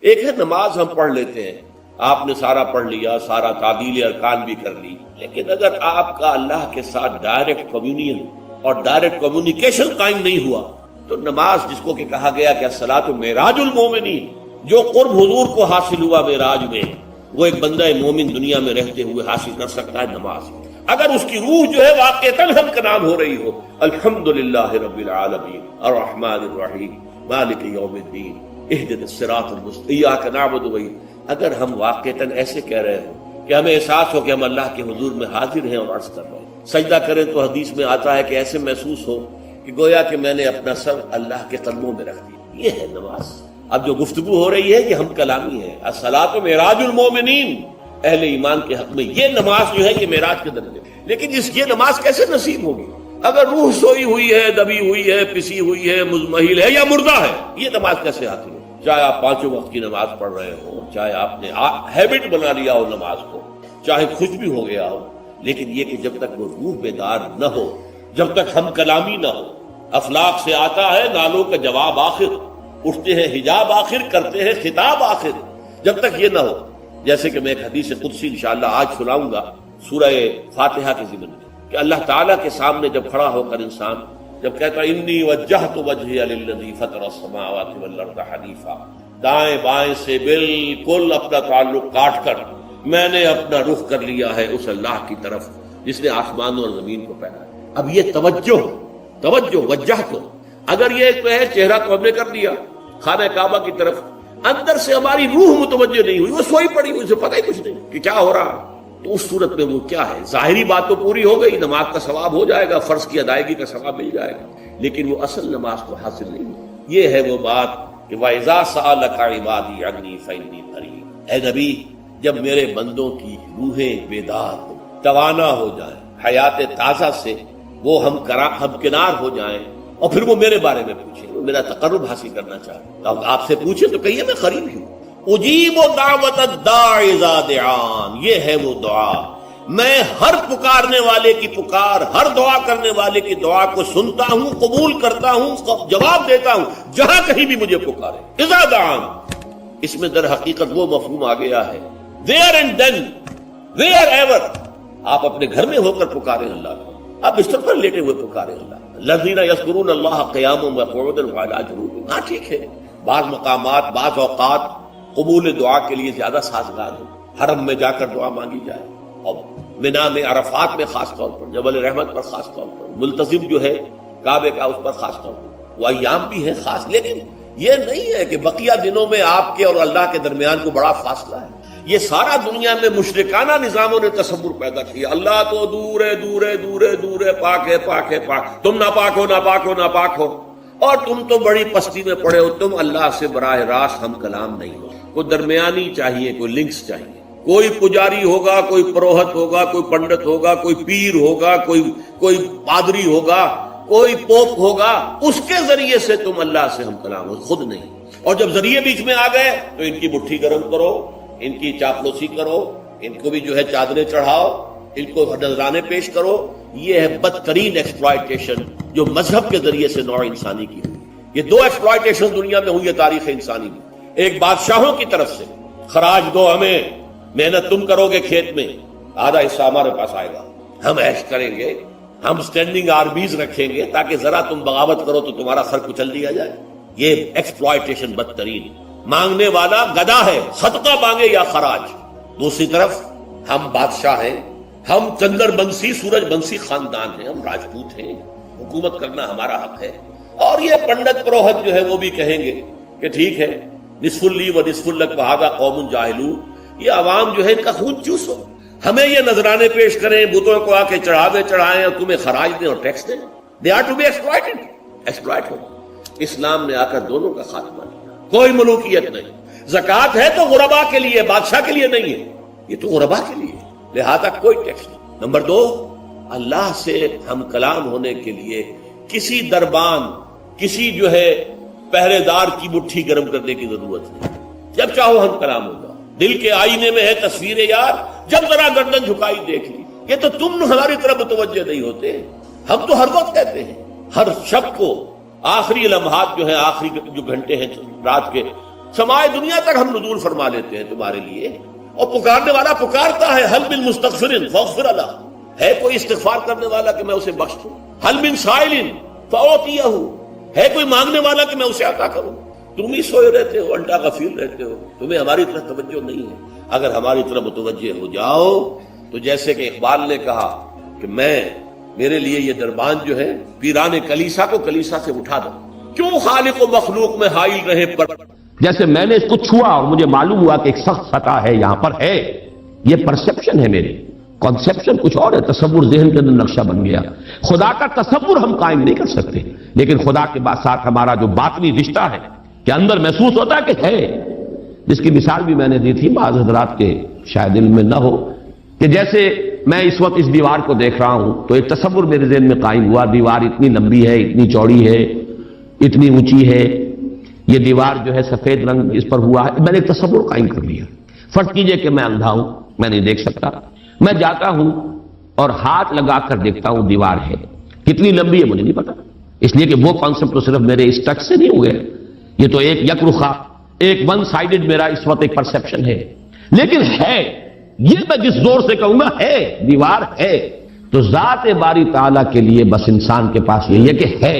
ایک ہے نماز ہم پڑھ لیتے ہیں، آپ نے سارا پڑھ لیا، سارا تعدیل ارکان بھی کر لی، لیکن اگر آپ کا اللہ کے ساتھ ڈائریکٹ کمیونین اور ڈائریکٹ کمیونیکیشن قائم نہیں ہوا تو نماز، جس کو کہ کہا گیا کہ الصلاۃ معراج المومنین، جو قرب حضور کو حاصل ہوا معراج میں، وہ ایک بندہ مومن دنیا میں رہتے ہوئے حاصل کر سکتا ہے نماز، اگر اس کی روح جو ہے واقعتاً ہم کا نام ہو رہی ہو، الحمدللہ رب العالمین الرحمن الرحیم مالک یوم الدین اہدنا الصراط المستقیم ایاک نعبد و ایاک، اگر ہم واقعتاً ایسے کہہ رہے ہوں کہ ہمیں احساس ہو کہ ہم اللہ کے حضور میں حاضر ہیں اور عرض کر رہے ہیں، سجدہ کریں تو حدیث میں آتا ہے کہ ایسے محسوس ہو کہ گویا کہ میں نے اپنا سر اللہ کے قدموں میں رکھ دیا، یہ ہے نماز۔ اب جو گفتگو ہو رہی ہے یہ ہم کلامی ہے، الصلاۃ معراج المومنین، اہل ایمان کے حق میں یہ نماز جو ہے یہ معراج کے درجے، لیکن یہ نماز کیسے نصیب ہوگی اگر روح سوئی ہوئی ہے، دبی ہوئی ہے، پسی ہوئی ہے، مزمحل ہے یا مردہ ہے؟ یہ نماز کیسے حاصل ہو؟ چاہے آپ پانچوں وقت کی نماز پڑھ رہے ہو، چاہے آپ نے ہیبٹ بنا لیا ہو نماز کو، چاہے کچھ بھی ہو گیا ہو، لیکن یہ کہ جب تک وہ روح بیدار نہ ہو، جب تک ہم کلامی نہ ہو، افلاق سے آتا ہے نالوں کا جواب آخر، اٹھتے ہیں حجاب آخر، کرتے ہیں خطاب آخر، جب تک یہ نہ ہو، جیسے کہ میں ایک حدیث قدسی انشاءاللہ آج سناؤں گا سورہ فاتحہ کے ضمن میں، کہ اللہ تعالیٰ کے سامنے جب کھڑا ہو کر انسان جب کہتا ہے انی وجہت وجہی للذی فطر السماوات والارض حنیفا، دائیں بائیں سے بالکل اپنا تعلق کاٹ کر میں نے اپنا رخ کر لیا ہے اس اللہ کی طرف جس نے آسمانوں اور زمین کو پیدا ہے۔ اب یہ توجہ وجہ کو، اگر یہ تو ہے چہرہ تو ہم نے کر دیا خانہ کعبہ کی طرف، اندر سے ہماری روح متوجہ نہیں ہوئی، وہ سوئی پڑی ہوئی، اسے پتہ ہی کچھ نہیں کہ کیا ہو رہا، تو اس صورت میں وہ کیا ہے؟ ظاہری بات تو پوری ہو گئی، نماز کا ثواب ہو جائے گا، فرض کی ادائیگی کا ثواب مل جائے گا، لیکن وہ اصل نماز کو حاصل نہیں ہوئی۔ یہ ہے وہ بات کہ وَإِذَا سَأَلَكَ عِبَادِي عَنِّي فَإِنِّي قَرِيبٌ، اے نبی جب میرے بندوں کی روحیں بیدار ہو، توانا ہو جائیں، حیات تازہ سے وہ ہم کنار ہو جائیں، اور پھر وہ میرے بارے میں پوچھیں، وہ میرا تقرب حاصل کرنا چاہتے، اب آپ سے پوچھیں تو کہیے میں قریب ہوں، اجیب دعوت الداع اذا دعان، یہ ہے وہ دعا، میں ہر پکارنے والے کی پکار، ہر دعا کرنے والے کی دعا کو سنتا ہوں، قبول کرتا ہوں، جواب دیتا ہوں جہاں کہیں بھی مجھے پکارے، اذا دعان۔ اس میں در حقیقت وہ مفہوم آ گیا ہے where and then where ever، آپ اپنے گھر میں ہو کر پکاریں اللہ کو، آپ بستر پر لیٹے ہوئے پکاریں اللہ، الذین یذکرون اللہ قیاما وقعودا وعلی جنوبہم، ہاں ٹھیک ہے، بعض مقامات بعض اوقات قبول دعا کے لیے زیادہ سازگار ہو، حرم میں جا کر دعا مانگی جائے، اور منا میں عرفات میں خاص طور پر، جبل رحمت پر خاص طور پر، ملتزم جو ہے کعبے کا اس پر خاص طور پر، وہ ایام بھی ہیں خاص، لیکن یہ نہیں ہے کہ بقیہ دنوں میں آپ کے اور اللہ کے درمیان کو بڑا فاصلہ ہے۔ یہ سارا دنیا میں مشرکانہ نظاموں نے تصور پیدا کیا، اللہ تو دور ہے دور ہے دور ہے دور ہے، پاک ہے پاک ہے پاک، تم ناپاک ہو ناپاک ہو ناپاک ہو، اور تم تو بڑی پستی میں پڑے ہو، تم اللہ سے براہ راست ہم کلام نہیں ہو، کوئی درمیانی چاہیے، کوئی لنکس چاہیے، کوئی پجاری ہوگا، کوئی پروہت ہوگا، کوئی پنڈت ہوگا، کوئی پیر ہوگا، کوئی پادری ہوگا، کوئی پوپ ہوگا، اس کے ذریعے سے تم اللہ سے ہم کلام ہو، خود نہیں۔ اور جب ذریعے بیچ میں آ گئے تو ان کی مٹھی گرم کرو، ان کی چاپلوسی کرو، ان کو بھی جو ہے چادریں چڑھاؤ، ان کو نذرانے پیش کرو، یہ ہے بدترین ایکسپلائٹیشن جو مذہب کے ذریعے سے نوع انسانی کی ہوئی۔ یہ دو ایکسپلائٹیشن دنیا میں ہوئی ہے تاریخ انسانی میں، ایک بادشاہوں کی طرف سے خراج دو ہمیں، محنت تم کرو گے کھیت میں، آدھا حصہ ہمارے پاس آئے گا، ہم عیش کریں گے، ہم اسٹینڈنگ آرمیز رکھیں گے تاکہ ذرا تم بغاوت کرو تو تمہارا سر کچل دیا جائے۔ یہ ایکسپلائٹیشن بدترین، مانگنے والا گدا ہے، صدقہ مانگے یا خراج۔ دوسری طرف ہم بادشاہ ہیں، ہم چندر بنسی سورج بنسی خاندان ہیں، ہم راجپوت ہیں، حکومت کرنا ہمارا حق ہے، اور یہ پنڈت پروہت جو ہے وہ بھی کہیں گے کہ ٹھیک ہے، نصف لی و نصف لک وہذا قوم جاہلون، یہ عوام جو ہے ان کا خون چوسو، ہمیں یہ نذرانے پیش کریں، بتوں کو آ کے چڑھاوے چڑھائیں اور تمہیں خراج دیں اور ٹیکس دیں، they are to be exploited. اسلام نے آ کر دونوں کا خاتمہ کیا، کوئی ملوکیت نہیں، زکوٰۃ ہے تو غربا کے لیے، بادشاہ کے لیے نہیں ہے، یہ تو غربا کے لیے، لہذا کوئی ٹیکس نہیں۔ نمبر دو، اللہ سے ہم کلام ہونے کے لیے کسی دربان، کسی جو ہے پہرے دار کی مٹھی گرم کرنے کی ضرورت نہیں، جب چاہو ہم کلام ہو جاؤ۔ دل کے آئینے میں ہے تصویر یار، جب ذرا گردن جھکائی دیکھ لی، یہ تو تم ہماری طرف متوجہ نہیں ہوتے، ہم تو ہر وقت کہتے ہیں، ہر شب کو آخری لمحات جو ہیں، آخری جو گھنٹے ہیں رات کے، سمائے دنیا تک ہم نزول فرما لیتے ہیں تمہارے لیے، اور پکارنے والا پکارتا ہے حل من مستغفر فاغفر له، ہے کوئی استغفار کرنے والا کہ میں اسے بخش دوں، حل من سائل فاعطیہ، ہے کوئی مانگنے والا کہ میں اسے عطا کروں۔ تم ہی سوئے رہتے ہو، الٹا غفیر رہتے ہو، تمہیں ہماری طرف توجہ نہیں ہے۔ اگر ہماری طرف متوجہ ہو جاؤ تو جیسے کہ اقبال نے کہا کہ میرے لیے یہ دربان جو ہے پیران کلیسا کو کلیسا سے اٹھا دو، کیوں خالق و مخلوق میں حائل رہے پر، جیسے میں نے اس کو چھوا اور مجھے معلوم ہوا کہ ایک سخت سطح ہے یہاں پر ہے، یہ پرسپشن ہے میری، کنسپشن کچھ اور ہے، تصور ذہن کے اندر نقشہ بن گیا۔ خدا کا تصور ہم قائم نہیں کر سکتے، لیکن خدا کے ساتھ ہمارا جو باطنی رشتہ ہے کہ اندر محسوس ہوتا ہے کہ ہے، جس کی مثال بھی میں نے دی تھی، بعض حضرات کے شاید علم میں نہ ہو، کہ جیسے میں اس وقت اس دیوار کو دیکھ رہا ہوں تو ایک تصور میرے ذہن میں قائم ہوا، دیوار اتنی لمبی ہے، اتنی چوڑی ہے، اتنی اونچی ہے، یہ دیوار جو ہے سفید رنگ اس پر ہوا ہے، میں نے ایک تصور قائم کر لیا۔ فرض کیجئے کہ میں اندھا ہوں، میں نہیں دیکھ سکتا، میں جاتا ہوں اور ہاتھ لگا کر دیکھتا ہوں دیوار ہے، کتنی لمبی ہے مجھے نہیں پتا، اس لیے کہ وہ کانسیپٹ تو صرف میرے اس ٹچ سے نہیں ہوئے، یہ تو ایک یک رخا، ایک ون سائیڈڈ میرا اس وقت ایک پرسپشن ہے، لیکن ہے، یہ میں جس زور سے کہوں گا ہے، دیوار ہے، تو ذات باری تعالیٰ کے لیے بس انسان کے پاس یہی ہے کہ ہے،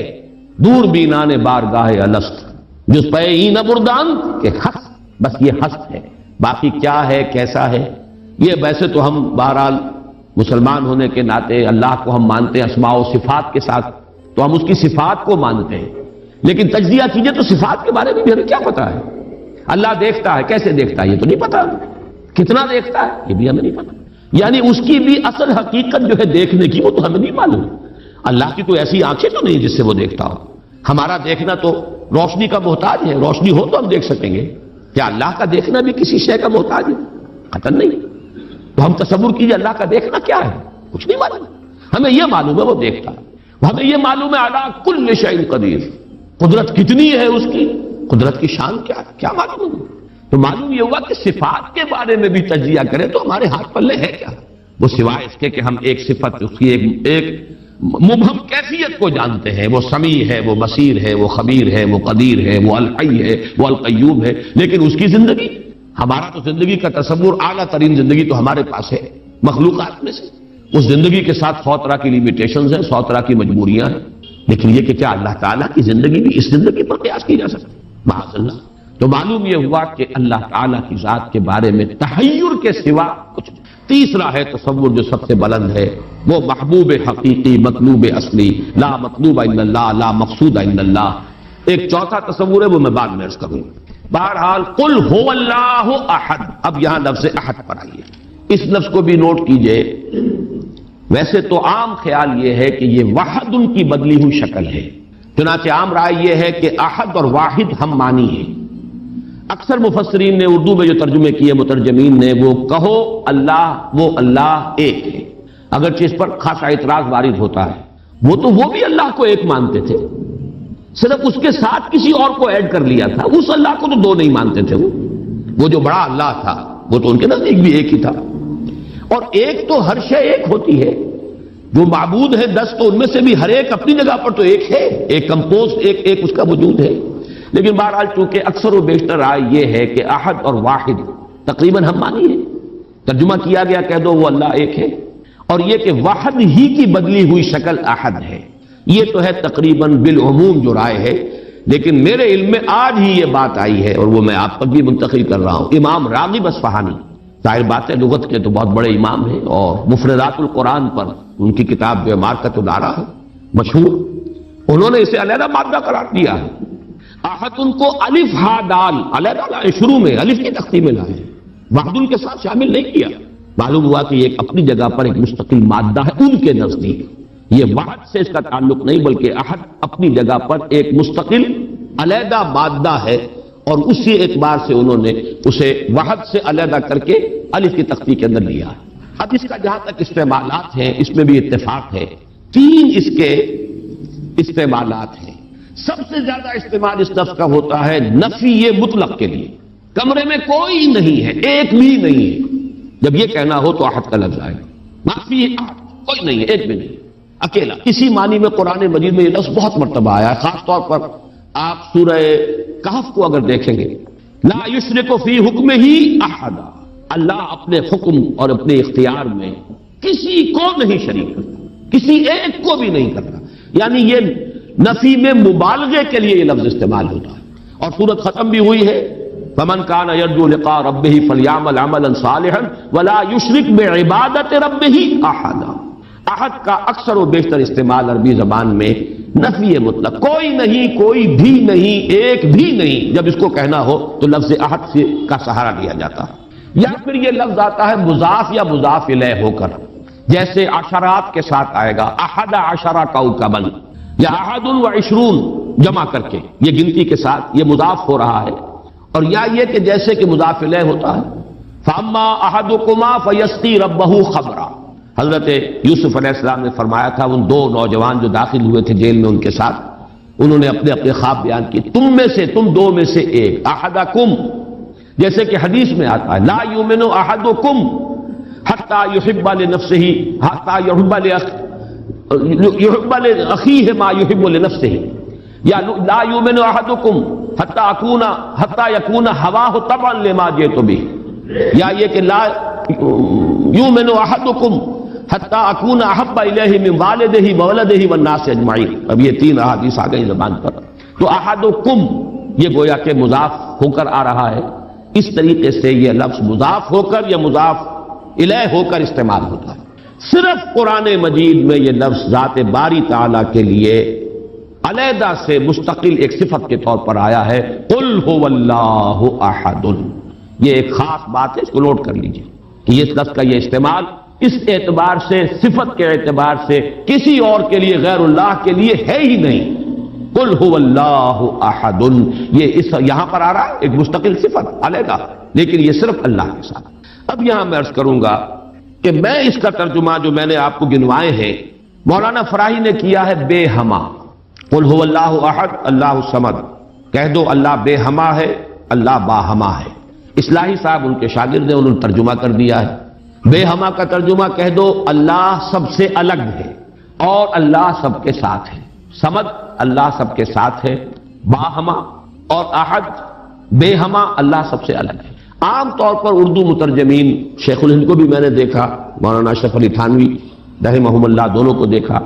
دور بینان بارگاہ الست جس پہ این بردان کہ ہست، بس یہ ہست ہے، باقی کیا ہے کیسا ہے یہ ویسے تو ہم بہرحال مسلمان ہونے کے ناطے اللہ کو ہم مانتے ہیں اسماء و صفات کے ساتھ، تو ہم اس کی صفات کو مانتے ہیں، لیکن تجزیہ چیزیں تو صفات کے بارے میں بھی ہمیں کیا پتا ہے؟ اللہ دیکھتا ہے، کیسے دیکھتا ہے یہ تو نہیں پتا، کتنا دیکھتا ہے یہ بھی ہمیں نہیں پتا، یعنی اس کی بھی اصل حقیقت جو ہے دیکھنے کی وہ تو ہمیں نہیں معلوم۔ اللہ کی کوئی ایسی آنکھیں تو نہیں جس سے وہ دیکھتا ہو، ہمارا دیکھنا تو روشنی کا محتاج ہے، روشنی ہو تو ہم دیکھ سکیں گے، کیا اللہ کا دیکھنا بھی کسی شے کا محتاج ہے؟ قطعاً نہیں۔ تو ہم تصور کیجئے اللہ کا دیکھنا کیا ہے، کچھ نہیں معلوم، ہمیں یہ معلوم ہے وہ دیکھتا ہے، ہمیں یہ معلوم ہے علی کل شیء قدیر، قدرت کتنی ہے اس کی، قدرت کی شان کیا ہے، کیا معلوم ہے؟ تو معلوم یہ ہوا کہ صفات کے بارے میں بھی تجزیہ کریں تو ہمارے ہاتھ پلے ہے کیا، وہ سوائے اس کے کہ ہم ایک صفت اس کی ایک مبہم کیفیت کو جانتے ہیں، وہ سمیع ہے، وہ بصیر ہے، وہ خبیر ہے، وہ قدیر ہے، وہ الحی ہے، وہ القیوم ہے، لیکن اس کی زندگی، ہمارا تو زندگی کا تصور اعلیٰ ترین زندگی تو ہمارے پاس ہے مخلوقات میں سے، اس زندگی کے ساتھ 100 طرح کی لیمیٹیشنز ہیں، 100 طرح کی مجبوریاں ہیں، لیکن یہ کہ کیا اللہ تعالیٰ کی زندگی بھی اس زندگی پر قیاس کی جا سکتی ہے؟ معاذ اللہ۔ تو معلوم یہ ہوا کہ اللہ تعالیٰ کی ذات کے بارے میں تحیر کے سوا کچھ نہیں۔ تیسرا ہے تصور جو سب سے بلند ہے، وہ محبوب حقیقی مطلوب اصلی، لا مطلوب الا اللہ لا مقصود الا اللہ۔ ایک چوتھا تصور ہے وہ میں بعد میں عرض کروں۔ بہرحال قل هو اللہ احد، اب یہاں لفظ احد پر آئیے، اس لفظ کو بھی نوٹ کیجئے۔ ویسے تو عام خیال یہ ہے کہ یہ وحد ان کی بدلی ہوئی شکل ہے، چنانچہ عام رائے یہ ہے کہ احد اور واحد ہم معنی ہیں۔ اکثر مفسرین نے اردو میں جو ترجمے کیے مترجمین نے، وہ کہو اللہ، وہ اللہ ایک ہے، اگرچہ اس پر خاصا اعتراض وارد ہوتا ہے، وہ بھی اللہ کو ایک مانتے تھے، صرف اس کے ساتھ کسی اور کو ایڈ کر لیا تھا، اس اللہ کو تو دو نہیں مانتے تھے، وہ جو بڑا اللہ تھا وہ تو ان کے نزدیک بھی ایک ہی تھا، اور ایک تو ہر شے ایک ہوتی ہے، جو معبود ہے 10 تو ان میں سے بھی ہر ایک اپنی جگہ پر تو ایک ہے، ایک کمپوز ایک اس کا وجود ہے، لیکن بہرحال چونکہ اکثر و بیشتر رائے یہ ہے کہ احد اور واحد تقریباً ہم مانی ہے، ترجمہ کیا گیا کہہ دو وہ اللہ ایک ہے، اور یہ کہ واحد ہی کی بدلی ہوئی شکل احد ہے، یہ تو ہے تقریباً بالعموم جو رائے ہے، لیکن میرے علم میں آج ہی یہ بات آئی ہے اور وہ میں آپ تک بھی منتقل کر رہا ہوں۔ امام راغب اصفہانی، ظاہر بات ہے لغت کے تو بہت بڑے امام ہیں، اور مفردات القرآن پر ان کی کتاب جو مارکۃ الدارہ ہے مشہور، انہوں نے اسے علیحدہ مادہ قرار دیا ہے۔ احد ان کو الف ہا دال علیحدہ لائے، شروع میں الف کی تختی میں لائے، وحد ان کے ساتھ شامل نہیں کیا، معلوم ہوا کہ یہ ایک اپنی جگہ پر ایک مستقل مادہ ہے ان کے نزدیک، یہ وحد سے اس کا تعلق نہیں بلکہ احد اپنی جگہ پر ایک مستقل علیحدہ مادہ ہے، اور اسی اعتبار سے انہوں نے اسے وحد سے علیحدہ کر کے الف کی تختی کے اندر لیا۔ اب اس کا جہاں تک استعمالات ہیں اس میں بھی اتفاق ہے، 3 اس کے استعمالات ہیں۔ سب سے زیادہ استعمال اس لفظ کا ہوتا ہے نفی مطلق کے لیے، کمرے میں کوئی نہیں ہے، ایک بھی نہیں ہے، جب یہ کہنا ہو تو احد کا لفظ آئے گا، نفی احد، کوئی نہیں ہے، ایک بھی نہیں، اکیلا۔ اسی معنی میں قرآن مجید میں یہ لفظ بہت مرتبہ آیا ہے، خاص طور پر آپ سورہ کہف کو اگر دیکھیں گے لا یشرک فی حکمہ احدا، اللہ اپنے حکم اور اپنے اختیار میں کسی کو نہیں شریک کرتا، کسی ایک کو بھی نہیں کرتا. یعنی یہ نفی میں مبالغے کے لیے یہ لفظ استعمال ہوتا ہے. اور سورت ختم بھی ہوئی ہے فمن کان یرجو لقاء ربہ فلیعمل عملا صالحا ولا یشرک بعبادۃ ربہ احدا. احد کا اکثر و بیشتر استعمال عربی زبان میں نفی مطلق، کوئی نہیں، کوئی بھی نہیں، ایک بھی نہیں، جب اس کو کہنا ہو تو لفظ احد سے کا سہارا لیا جاتا ہے. یا پھر یہ لفظ آتا ہے مضاف یا مضاف الیہ ہو کر، جیسے عشرات کے ساتھ آئے گا احد عشر کوكبا یا احد وعشرون جمع کر کے، یہ گنتی کے ساتھ یہ مضاف ہو رہا ہے. اور یا یہ کہ جیسے کہ مضاف الیہ ہوتا ہے فاما احدکما فیسقی ربہ خمرا. حضرت یوسف علیہ السلام نے فرمایا تھا ان دو نوجوان جو داخل ہوئے تھے جیل میں ان کے ساتھ، انہوں نے اپنے اپنے خواب بیان کیے، تم میں سے، تم دو میں سے ایک، احدکم، جیسے کہ حدیث میں آتا ہے لا یؤمن احدکم حتی یحب لنفسہ حتی یحب لاخیہ ما یحب لنفسہ، یا لا یؤمن احدکم حتی یکون ہواہ طبعا لما جئت بہ، یا یہ کہ لا یؤمن احدکم حتی اکون احب الیہ من والدہ وولدہ والناس اجمعین. اب یہ تین احادیث آ گئی زبان پر. تو احدکم یہ گویا کہ مضاف ہو کر آ رہا ہے. اس طریقے سے یہ لفظ مضاف ہو کر یا مضاف الیہ ہو کر استعمال ہوتا ہے. صرف قرآن مجید میں یہ لفظ ذات باری تعالیٰ کے لیے علیحدہ سے مستقل ایک صفت کے طور پر آیا ہے، قل هو اللہ احد. یہ ایک خاص بات ہے، اس کو نوٹ کر لیجیے کہ یہ لفظ کا یہ استعمال اس اعتبار سے، صفت کے اعتبار سے کسی اور کے لیے غیر اللہ کے لیے ہے ہی نہیں. قل هو اللہ احد، یہ اس یہاں پر آ رہا ہے ایک مستقل صفت علیحدہ، لیکن یہ صرف اللہ کے ساتھ. اب یہاں میں عرض کروں گا کہ میں اس کا ترجمہ جو میں نے آپ کو گنوائے ہیں مولانا فراہی نے کیا ہے بے ہما. قل هو اللہ احد اللہ الصمد، کہہ دو اللہ بے ہما ہے، اللہ باہما ہے. اصلاحی صاحب ان کے شاگرد ہیں، انہوں نے ترجمہ کر دیا ہے بے ہما کا ترجمہ کہہ دو اللہ سب سے الگ ہے اور اللہ سب کے ساتھ ہے. صمد اللہ سب کے ساتھ ہے، باہما، اور احد بے ہما اللہ سب سے الگ ہے. عام طور پر اردو مترجمین، شیخ الہند کو بھی میں نے دیکھا، مولانا اشرف علی تھانوی رحمہم اللہ دونوں کو دیکھا،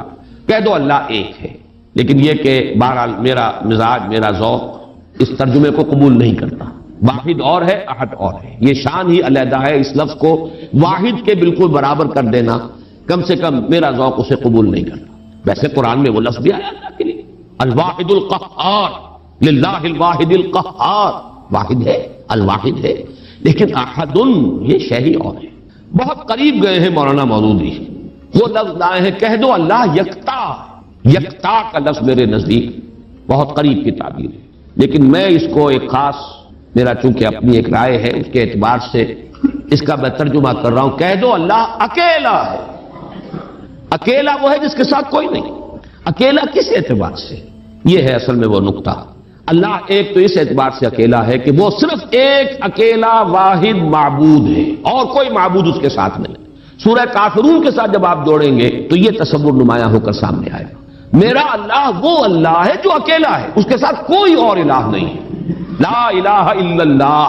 کہہ دو اللہ ایک ہے. لیکن یہ کہ بہرحال میرا مزاج، میرا ذوق اس ترجمے کو قبول نہیں کرتا. واحد اور ہے، احد اور ہے، یہ شان ہی علیحدہ ہے. اس لفظ کو واحد کے بالکل برابر کر دینا کم سے کم میرا ذوق اسے قبول نہیں کرتا. ویسے قرآن میں وہ لفظ بھی آیا اللہ کے لیے، الواحد القہار، للہ الواحد القہار، واحد ہے، الواحد ہے. لیکن احد یہ شے اور ہے. بہت قریب گئے ہیں مولانا مودودی، وہ لفظ لائے ہیں کہہ دو اللہ یکتا. یکتا کا لفظ میرے نزدیک بہت قریب کی تعبیر ہے، لیکن میں اس کو ایک خاص، میرا چونکہ اپنی ایک رائے ہے اس کے اعتبار سے اس کا میں ترجمہ کر رہا ہوں. کہہ دو اللہ اکیلا ہے. اکیلا وہ ہے جس کے ساتھ کوئی نہیں. اکیلا کس اعتبار سے؟ یہ ہے اصل میں وہ نقطہ. اللہ ایک تو اس اعتبار سے اکیلا ہے کہ وہ صرف ایک اکیلا واحد معبود ہے اور کوئی معبود اس کے ساتھ نہیں. سورہ کافرون کے ساتھ جب آپ جوڑیں گے تو یہ تصور نمایاں ہو کر سامنے آئے گا. میرا اللہ وہ اللہ ہے جو اکیلا ہے، اس کے ساتھ کوئی اور الہ نہیں ہے. لا الہ الا اللہ،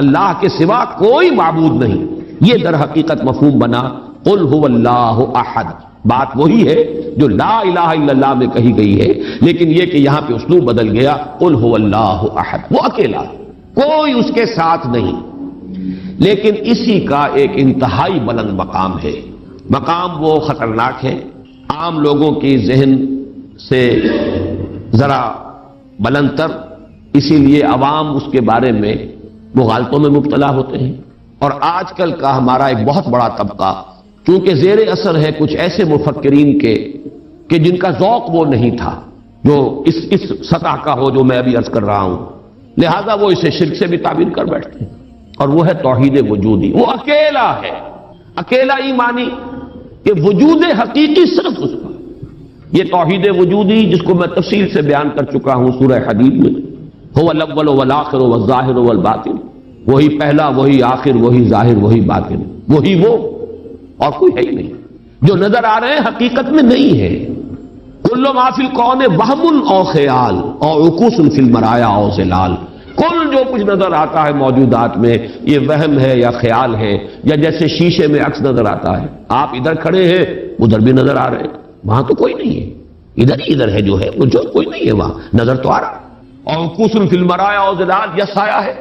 اللہ کے سوا کوئی معبود نہیں. یہ در حقیقت مفہوم بنا قل هو اللہ احد. بات وہی ہے جو لا الہ الا اللہ میں کہی گئی ہے، لیکن یہ کہ یہاں پہ اسلوب بدل گیا. قل هو اللہ احد، وہ اکیلا، کوئی اس کے ساتھ نہیں. لیکن اسی کا ایک انتہائی بلند مقام ہے. مقام وہ خطرناک ہے، عام لوگوں کی ذہن سے ذرا بلند تر، اسی لیے عوام اس کے بارے میں مغالطوں میں مبتلا ہوتے ہیں. اور آج کل کا ہمارا ایک بہت بڑا طبقہ چونکہ زیر اثر ہے کچھ ایسے مفکرین کے کہ جن کا ذوق وہ نہیں تھا جو اس سطح کا ہو جو میں ابھی عرض کر رہا ہوں، لہذا وہ اسے شرک سے بھی تعبیر کر بیٹھتے ہیں. اور وہ ہے توحید وجودی. وہ اکیلا ہے. اکیلا ایمانی کہ وجود حقیقی صرف اس کا. یہ توحید وجودی جس کو میں تفصیل سے بیان کر چکا ہوں سورہ حدید میں، هو الاول والآخر والظاہر والباطن، وہی پہلا، وہی آخر، وہی ظاہر، وہی باطن، وہی وہ، اور کوئی ہے ہی نہیں. جو نظر آ رہے ہیں حقیقت میں نہیں ہے. کل ما فی الکون وہم او خیال او عکوس فی المرایا او ظلال، کل جو کچھ نظر آتا ہے موجودات میں یہ وہم ہے یا خیال ہے، یا جیسے شیشے میں عکس نظر آتا ہے، آپ ادھر کھڑے ہیں ادھر بھی نظر آ رہے ہیں، وہاں تو کوئی نہیں ہے، ادھر ہے جو ہے وہ جو کوئی نہیں ہے، وہاں نظر تو آ رہا ہے۔ اور قصر فی المرایا اور ظلال، یا سایہ ہے،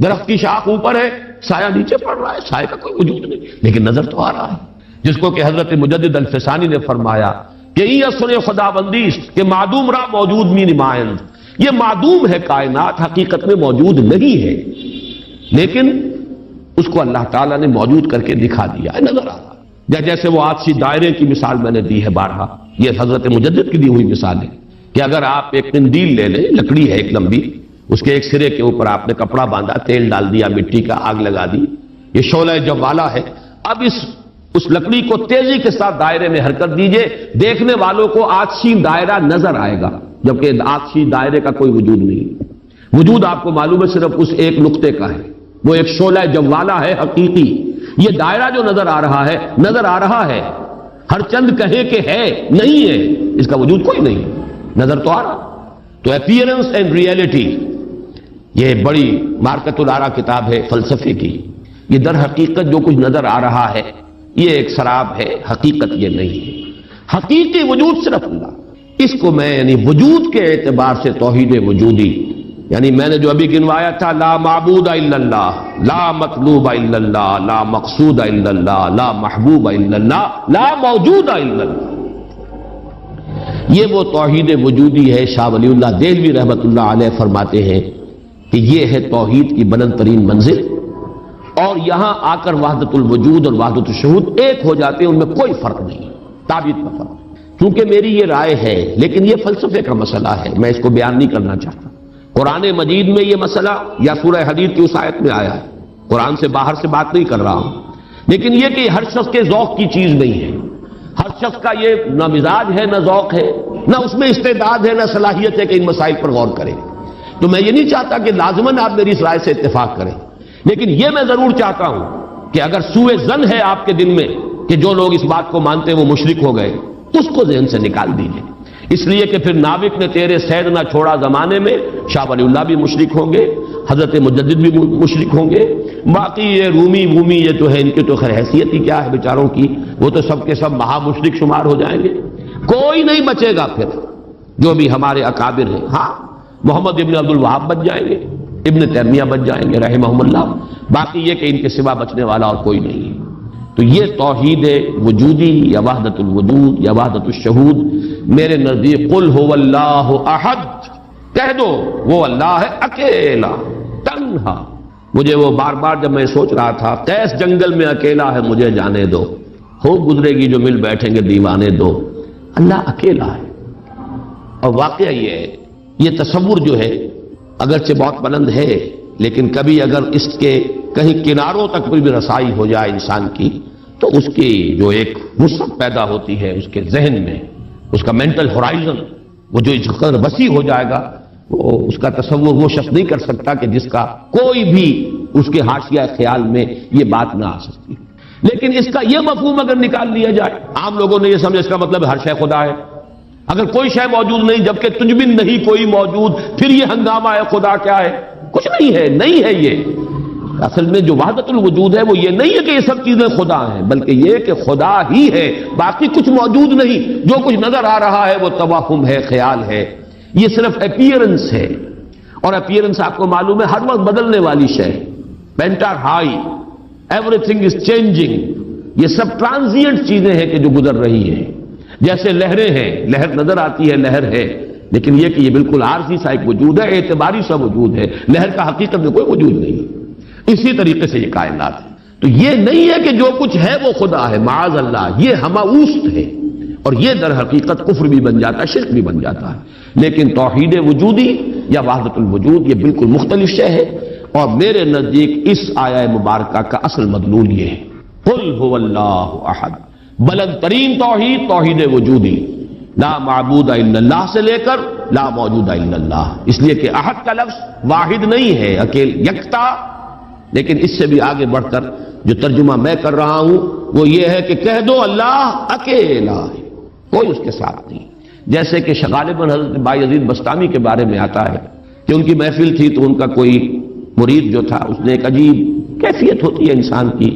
درخت کی شاخ اوپر ہے سایہ نیچے پڑ رہا ہے، سایہ کا کوئی وجود نہیں لیکن نظر تو آ رہا ہے، جس کو کہ حضرت مجدد الفسانی نے فرمایا کہ یہ سنے خدا بندیش کہ معدوم را موجود می نمائند، یہ معدوم ہے کائنات، حقیقت میں موجود نہیں ہے لیکن اس کو اللہ تعالیٰ نے موجود کر کے دکھا دیا ہے، نظر آ رہا ہے۔ جیسے وہ آتشی دائرے کی مثال میں نے دی ہے بارہا، یہ حضرت مجدد کی دی ہوئی مثال ہے کہ اگر آپ ایک قندیل لے لیں، لکڑی ہے ایک لمبی، اس کے ایک سرے کے اوپر آپ نے کپڑا باندھا، تیل ڈال دیا، مٹی کا آگ لگا دی، یہ شعلہ جوالا ہے، اب اس لکڑی کو تیزی کے ساتھ دائرے میں حرکت دیجئے، دیکھنے والوں کو آتشی دائرہ نظر آئے گا، جبکہ آتشی دائرے کا کوئی وجود نہیں، وجود آپ کو معلوم ہے صرف اس ایک نقطے کا ہے، وہ ایک شعلہ جوالا ہے حقیقی، یہ دائرہ جو نظر آ رہا ہے، ہر چند کہے کہ ہے نہیں ہے، اس کا وجود کوئی نہیں، نظر تو آ رہا۔ تو اپیئرنس اینڈ ریئلٹی یہ بڑی مارکت الآرا کتاب ہے فلسفے کی، یہ در حقیقت جو کچھ نظر آ رہا ہے یہ ایک سراب ہے، حقیقت یہ نہیں ہے، حقیقی وجود صرف اللہ، اس کو میں یعنی وجود کے اعتبار سے توحید وجودی، یعنی میں نے جو ابھی گنوایا تھا، لا معبود الا اللہ، لا مطلوب الا اللہ، لا مقصود الا اللہ، لا محبوب الا اللہ، لا موجود الا اللہ، یہ وہ توحید وجودی ہے۔ شاہ ولی اللہ دہلوی رحمۃ اللہ علیہ فرماتے ہیں کہ یہ ہے توحید کی بلند ترین منزل، اور یہاں آ کر وحدت الوجود اور وحدت الشہود ایک ہو جاتے ہیں، ان میں کوئی فرق نہیں، تعبیر کا فرق۔ کیونکہ میری یہ رائے ہے، لیکن یہ فلسفے کا مسئلہ ہے، میں اس کو بیان نہیں کرنا چاہتا۔ قرآن مجید میں یہ مسئلہ یا سورہ حدید کی اس آیت میں آیا ہے، قرآن سے باہر سے بات نہیں کر رہا ہوں، لیکن یہ کہ ہر شخص کے ذوق کی چیز نہیں ہے، ہر شخص کا یہ نہ مزاج ہے، نہ ذوق ہے، نہ اس میں استعداد ہے، نہ صلاحیت ہے کہ ان مسائل پر غور کرے۔ تو میں یہ نہیں چاہتا کہ لازماً آپ میری اس رائے سے اتفاق کریں، لیکن یہ میں ضرور چاہتا ہوں کہ اگر سوء ظن ہے آپ کے دل میں کہ جو لوگ اس بات کو مانتے ہیں وہ مشرک ہو گئے، اس کو ذہن سے نکال دیجئے، اس لیے کہ پھر ناوک نے تیرے سید نہ چھوڑا زمانے میں، شاہ ولی اللہ بھی مشرک ہوں گے، حضرت مجدد بھی مشرک ہوں گے، باقی یہ رومی یہ تو ہے، ان کی تو خیر حیثیت ہی کیا ہے بیچاروں کی، وہ تو سب کے سب مہا مشرک شمار ہو جائیں گے، کوئی نہیں بچے گا پھر جو بھی ہمارے اکابر ہیں۔ ہاں محمد ابن عبد الوہاب بچ جائیں گے، ابن تیمیہ بچ جائیں گے رحمہم اللہ، باقی یہ کہ ان کے سوا بچنے والا اور کوئی نہیں ہے۔ تو یہ توحید وجودی یا وحدت الوجود یا وحدت الشہود میرے نزدیک قل هو اللہ احد، کہہ دو وہ اللہ ہے اکیلا تنہا۔ مجھے وہ بار بار جب میں سوچ رہا تھا قیس جنگل میں اکیلا ہے مجھے جانے دو، ہو گزرے گی جو مل بیٹھیں گے دیوانے دو، اللہ اکیلا ہے۔ اور واقعہ یہ ہے، یہ تصور جو ہے اگرچہ بہت بلند ہے، لیکن کبھی اگر اس کے کہیں کناروں تک بھی رسائی ہو جائے انسان کی تو اس کی جو ایک وسعت پیدا ہوتی ہے اس کے ذہن میں، اس کا مینٹل ہورائزن وہ جو اس قدر وسیع ہو جائے گا، وہ اس کا تصور وہ شخص نہیں کر سکتا کہ جس کا کوئی بھی اس کے حاشیہ خیال میں یہ بات نہ آ سکتی۔ لیکن اس کا یہ مفہوم اگر نکال لیا جائے، عام لوگوں نے یہ سمجھا اس کا مطلب ہر شے خدا ہے، اگر کوئی شے موجود نہیں جبکہ تجھ بن نہیں کوئی موجود، پھر یہ ہنگامہ ہے خدا کیا ہے؟ کچھ نہیں ہے، نہیں ہے۔ یہ اصل میں جو وحدت الوجود ہے وہ یہ نہیں ہے کہ یہ سب چیزیں خدا ہیں، بلکہ یہ کہ خدا ہی ہے، باقی کچھ موجود نہیں، جو کچھ نظر آ رہا ہے وہ توہم ہے، خیال ہے، یہ صرف اپیئرنس ہے، اور اپیئرنس آپ کو معلوم ہے ہر وقت بدلنے والی شے، پینٹا ہائی، ایوری تھنگ از چینجنگ، یہ سب ٹرانزینٹ چیزیں ہیں کہ جو گزر رہی ہیں، جیسے لہریں ہیں، لہر نظر آتی ہے لہر ہے، لیکن یہ کہ یہ بالکل عارضی سا ایک وجود ہے، اعتباری سا وجود ہے، لہر کا حقیقت میں کوئی وجود نہیں۔ اسی طریقے سے یہ کائنات ہے، تو یہ نہیں ہے کہ جو کچھ ہے وہ خدا ہے، معاذ اللہ، یہ ہماوست ہے، اور یہ در حقیقت کفر بھی بن جاتا ہے، شرک بھی بن جاتا ہے۔ لیکن توحید وجودی یا وحدت الوجود یہ بالکل مختلف شے ہے، اور میرے نزدیک اس آیہ مبارکہ کا اصل مدلول یہ ہے، قل هو اللہ احد، بلند ترین توحید توحید وجودی، لا معبود الا اللہ سے لے کر لا موجود الا اللہ، اس لیے کہ احد کا لفظ واحد نہیں ہے، اکیل یکتا، لیکن اس سے بھی آگے بڑھ کر جو ترجمہ میں کر رہا ہوں وہ یہ ہے کہ کہہ دو اللہ اکیلا ہے، کوئی اس کے ساتھ نہیں۔ جیسے کہ غالباً حضرت بایزید بستامی کے بارے میں آتا ہے کہ ان کی محفل تھی تو ان کا کوئی مرید جو تھا اس نے ایک عجیب کیفیت ہوتی ہے انسان کی،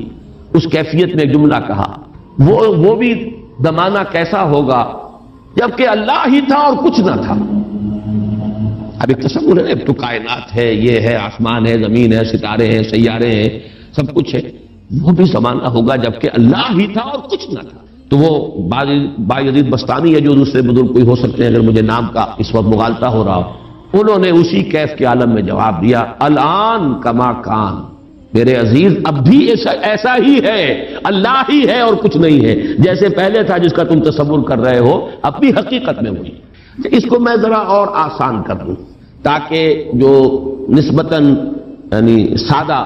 اس کیفیت میں ایک جملہ کہا، وہ بھی زمانہ کیسا ہوگا جبکہ اللہ ہی تھا اور کچھ نہ تھا۔ اب ایک تصور ہے، اب تو کائنات ہے، یہ ہے، آسمان ہے، زمین ہے، ستارے ہیں، سیارے ہیں، سب کچھ ہے، وہ بھی زمانہ ہوگا جبکہ اللہ ہی تھا اور کچھ نہ تھا۔ تو وہ بایزید بستانی ہے جو دوسرے بزرگ کوئی ہو سکتے ہیں اگر مجھے نام کا اس وقت مغالطہ ہو رہا ہو، انہوں نے اسی کیف کے عالم میں جواب دیا، الان کما کان، میرے عزیز اب بھی ایسا ہی ہے، اللہ ہی ہے اور کچھ نہیں ہے، جیسے پہلے تھا جس کا تم تصور کر رہے ہو اب بھی حقیقت میں ہوئی۔ اس کو میں ذرا اور آسان کر دوں تاکہ جو نسبتاً یعنی سادہ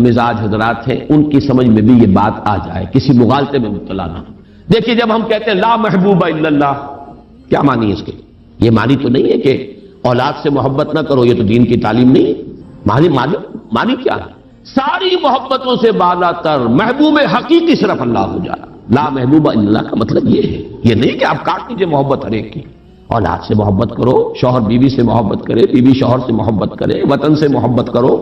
مزاج حضرات ہیں ان کی سمجھ میں بھی یہ بات آ جائے، کسی مغالطے میں مبتلا نہ ہو۔ دیکھیے جب ہم کہتے ہیں لا محبوب الا اللہ، کیا معنی ہے اس کے؟ یہ معنی تو نہیں ہے کہ اولاد سے محبت نہ کرو، یہ تو دین کی تعلیم نہیں ہے۔ معنی کیا ہے؟ ساری محبتوں سے بالا تر محبوب حقیقی صرف اللہ ہو جائے۔ لا محبوب الا اللہ کا مطلب یہ ہے، یہ نہیں کہ آپ کاٹ دیجیے محبت ہر ایک کی۔ اولاد سے محبت کرو، شوہر بیوی سے محبت کرے، بیوی شوہر سے محبت کرے، وطن سے محبت کرو،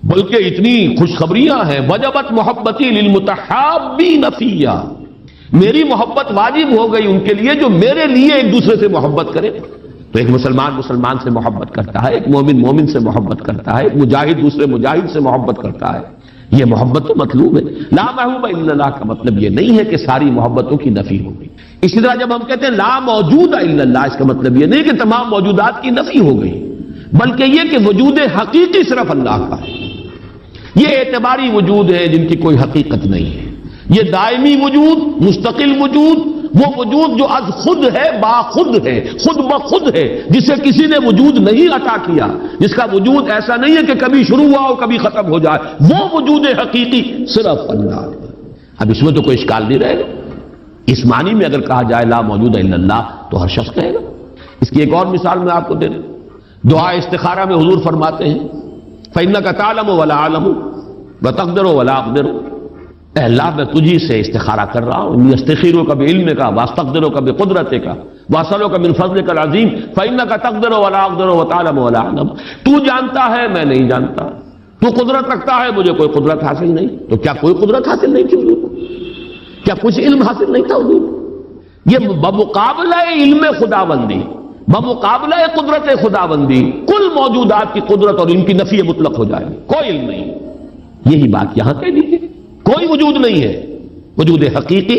بلکہ اتنی خوشخبریاں ہیں، وجبت محبتی للمتحابین فیہ، میری محبت واجب ہو گئی ان کے لیے جو میرے لیے ایک دوسرے سے محبت کرے۔ تو ایک مسلمان سے محبت کرتا ہے، ایک مومن سے محبت کرتا ہے، ایک مجاہد دوسرے مجاہد سے محبت کرتا ہے، یہ محبت تو مطلوب ہے۔ لا محبوب الا اللہ کا مطلب یہ نہیں ہے کہ ساری محبتوں کی نفی ہو گئی۔ اسی طرح جب ہم کہتے ہیں لا موجود الا اللہ، اس کا مطلب یہ نہیں کہ تمام موجودات کی نفی ہو گئی، بلکہ یہ کہ وجود حقیقی صرف اللہ کا ہے۔ یہ اعتباری وجود ہے جن کی کوئی حقیقت نہیں ہے، یہ دائمی وجود، مستقل وجود، وہ وجود جو از خود ہے، با خود ہے، خود بخود ہے، جسے کسی نے وجود نہیں عطا کیا، جس کا وجود ایسا نہیں ہے کہ کبھی شروع ہوا اور کبھی ختم ہو جائے، وہ وجود حقیقی صرف اللہ ہے۔ اب اس میں تو کوئی اشکال نہیں رہے گا، اس معنی میں اگر کہا جائے لا موجود الا اللہ تو ہر شخص کہے گا۔ اس کی ایک اور مثال میں آپ کو دے دوں، دعا استخارہ میں حضور فرماتے ہیں فَإِنَّكَ تَعْلَمُ وَلَا أَعْلَمُ وَتَقْدِرُ وَلَا أَقْدِرُ، اے اللہ میں تجھی سے استخارہ کر رہا ہوں، انی استخیرک بعلمک واستقدرک بقدرتک واسألک من فضلک العظیم فإنک تقدر ولا اقدر وتعلم ولا اعلم، تو جانتا ہے میں نہیں جانتا، تو قدرت رکھتا ہے مجھے کوئی قدرت حاصل نہیں۔ تو کیا کوئی قدرت حاصل نہیں تھی حضور کو؟ کیا کچھ علم حاصل نہیں تھا حضور کو؟ یہ بمقابلہ علم خداوندی، بمقابلہ قدرت خداوندی کل موجودات کی قدرت اور ان کی نفی مطلق ہو جائے، کوئی علم نہیں۔ یہی بات یہاں کہہ دیجیے، کوئی وجود نہیں ہے، وجود حقیقی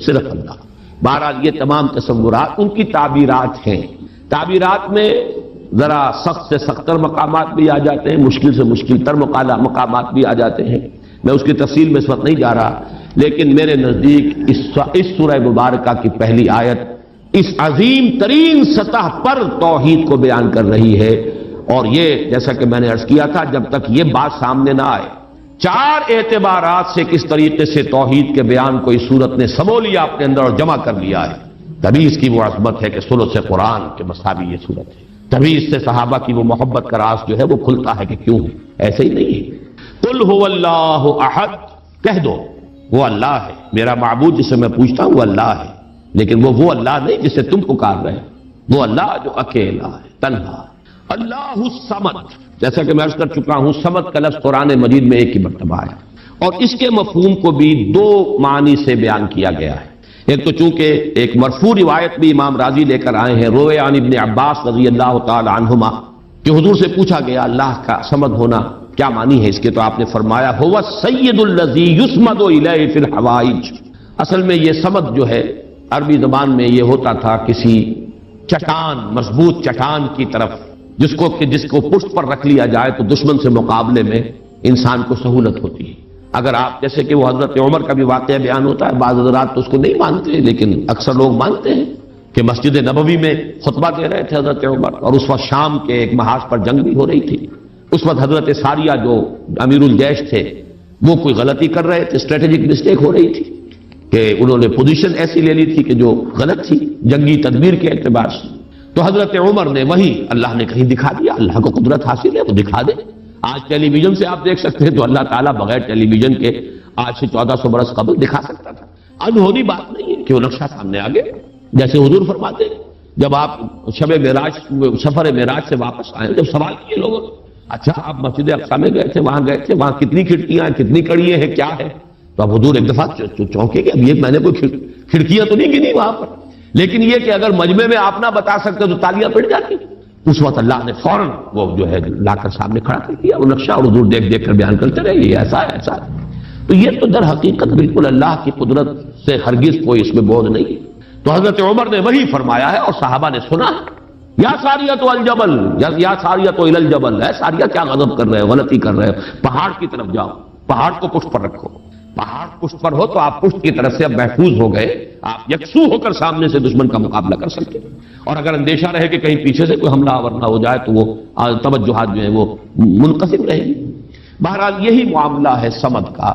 صرف اللہ۔ بہرحال یہ تمام تصورات ان کی تعبیرات ہیں، تعبیرات میں ذرا سخت سے سختر مقامات بھی آ جاتے ہیں، مشکل سے مشکل تر مقامات بھی آ جاتے ہیں، میں اس کی تفصیل میں اس وقت نہیں جا رہا، لیکن میرے نزدیک اس سورہ مبارکہ کی پہلی آیت اس عظیم ترین سطح پر توحید کو بیان کر رہی ہے، اور یہ جیسا کہ میں نے عرض کیا تھا جب تک یہ بات سامنے نہ آئے، چار اعتبارات سے کس طریقے سے توحید کے بیان کو اس صورت نے سمو لیا اپنے اندر اور جمع کر لیا ہے، تبھی اس کی وہ عظمت ہے کہ ثلث قرآن کے مساوی یہ صورت ہے، تبھی اس سے صحابہ کی وہ محبت کا راز جو ہے وہ کھلتا ہے کہ کیوں ہے، ایسے ہی نہیں ہے۔ قل هو اللہ احد، کہہ دو وہ اللہ ہے، میرا معبود جسے میں پوچھتا ہوں وہ اللہ ہے، لیکن وہ اللہ نہیں جسے تم پکار رہے، وہ اللہ جو اکیلا ہے، تنہا ہے۔ اللہ الصمد، جیسا کہ میں عرض کر چکا ہوں صمد کا لفظ قرآن مجید میں ایک ہی مرتبہ ہے، اور اس کے مفہوم کو بھی دو معنی سے بیان کیا گیا ہے۔ ایک تو چونکہ ایک مرفوع روایت بھی امام راضی لے کر آئے ہیں، روے عن ابن عباس رضی اللہ تعالی عنہما، کہ حضور سے پوچھا گیا اللہ کا صمد ہونا کیا معنی ہے اس کے، تو آپ نے فرمایا هو السید الذی یصمد الیہ فی الحوائج، اصل میں یہ صمد جو ہے عربی زبان میں یہ ہوتا تھا کسی چٹان، مضبوط چٹان کی طرف جس کو پشت پر رکھ لیا جائے تو دشمن سے مقابلے میں انسان کو سہولت ہوتی ہے۔ اگر آپ جیسے کہ وہ حضرت عمر کا بھی واقعہ بیان ہوتا ہے، بعض حضرات تو اس کو نہیں مانتے لیکن اکثر لوگ مانتے ہیں کہ مسجد نبوی میں خطبہ دے رہے تھے حضرت عمر، اور اس وقت شام کے ایک محاذ پر جنگ بھی ہو رہی تھی، اس وقت حضرت ساریہ جو امیر الجیش تھے وہ کوئی غلطی کر رہے تھے، اسٹریٹجک مسٹیک ہو رہی تھی کہ انہوں نے پوزیشن ایسی لے لی تھی کہ جو غلط تھی جنگی تدبیر کے اعتبار سے، تو حضرت عمر نے وہی اللہ نے کہیں دکھا دیا، اللہ کو قدرت حاصل ہے وہ دکھا دے۔ آج ٹیلی ویژن سے آپ دیکھ سکتے ہیں تو اللہ تعالیٰ بغیر ٹیلی ویژن کے آج سے 1400 برس قبل دکھا سکتا تھا، انہونی بات نہیں ہے کہ وہ نقشہ سامنے آ گیا، جیسے حضور فرماتے ہیں جب آپ سفر معراج سے واپس آئے، جب سوال کیے لوگوں اچھا آپ مسجد اقصی میں گئے تھے، وہاں گئے تھے، وہاں کتنی کھڑکیاں ہیں، کتنی کڑیاں ہیں، کیا ہے؟ تو اب حضور ایک دفعہ چونکے کہ اب یہ میں نے کوئی کھڑکیاں تو نہیں گنی وہاں پر، لیکن یہ کہ اگر مجمع میں آپ نہ بتا سکتے تو تالیاں پڑ جاتی۔ اس وقت اللہ نے فوراً وہ جو ہے لا کر سامنے کھڑا کر دیا وہ نقشہ، اور حضور دیکھ دیکھ کر بیان کرتے رہے یہ ایسا ہے ایسا ہے۔ تو یہ تو در حقیقت بالکل اللہ کی قدرت سے ہرگز کوئی اس میں بوجھ نہیں۔ تو حضرت عمر نے وہی فرمایا ہے اور صحابہ نے سنا ہے، یا ساریۃ الجبل، یا ساریۃ الی الجبل، ہے ساریہ کیا غضب کر رہے ہو، غلطی کر رہے ہو، پہاڑ کی طرف جاؤ، پہاڑ کو پشت پر رکھو۔ پہاڑ پشت پر ہو تو آپ پشت کی طرف سے اب محفوظ ہو گئے، آپ یکسو ہو کر سامنے سے دشمن کا مقابلہ کر سکتے، اور اگر اندیشہ رہے کہ کہیں پیچھے سے کوئی حملہ آور نہ ہو جائے تو وہ توجہات جو ہیں وہ منقسم رہے گی۔ بہرحال یہی معاملہ ہے صمد کا،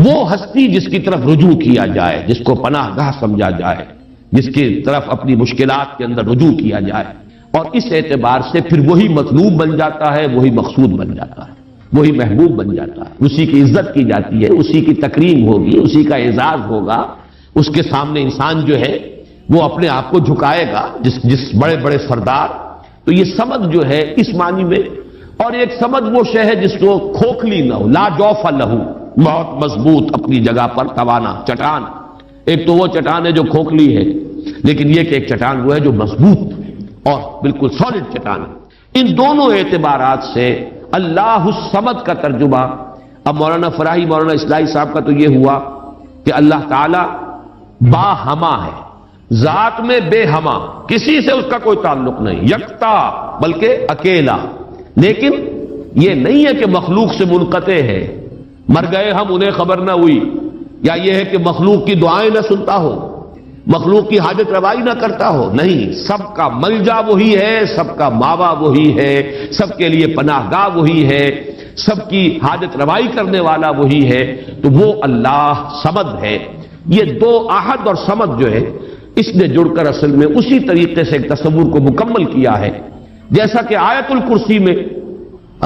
وہ ہستی جس کی طرف رجوع کیا جائے، جس کو پناہ گاہ سمجھا جائے، جس کی طرف اپنی مشکلات کے اندر رجوع کیا جائے، اور اس اعتبار سے پھر وہی مطلوب بن جاتا ہے، وہی مقصود بن جاتا ہے، وہی محبوب بن جاتا ہے، اسی کی عزت کی جاتی ہے، اسی کی تکریم ہوگی، اسی کا اعزاز ہوگا، اس کے سامنے انسان جو ہے وہ اپنے آپ کو جھکائے گا، جس بڑے بڑے سردار۔ تو یہ سمد جو ہے اس معنی میں، اور ایک سمد وہ شے ہے جس کو کھوکھلی نہ ہو، لا جوف لہو، بہت مضبوط اپنی جگہ پر توانا چٹان۔ ایک تو وہ چٹان ہے جو کھوکھلی ہے، لیکن یہ کہ ایک چٹان وہ ہے جو مضبوط اور بالکل سالڈ چٹان ہے۔ ان دونوں اعتبارات سے اللہ الصمد کا ترجمہ اب مولانا فراہی، مولانا اصلاحی صاحب کا تو یہ ہوا کہ اللہ تعالی باہما ہے، ذات میں بے ہما، کسی سے اس کا کوئی تعلق نہیں، یکتا بلکہ اکیلا۔ لیکن یہ نہیں ہے کہ مخلوق سے منقطع ہے، مر گئے ہم انہیں خبر نہ ہوئی، یا یہ ہے کہ مخلوق کی دعائیں نہ سنتا ہو، مخلوق کی حاجت روائی نہ کرتا ہو، نہیں، سب کا ملجا وہی ہے، سب کا ماوا وہی ہے، سب کے لیے پناہ گاہ وہی ہے، سب کی حاجت روائی کرنے والا وہی ہے، تو وہ اللہ صمد ہے۔ یہ دو احد اور صمد جو ہے اس نے جڑ کر اصل میں اسی طریقے سے ایک تصور کو مکمل کیا ہے، جیسا کہ آیت الکرسی میں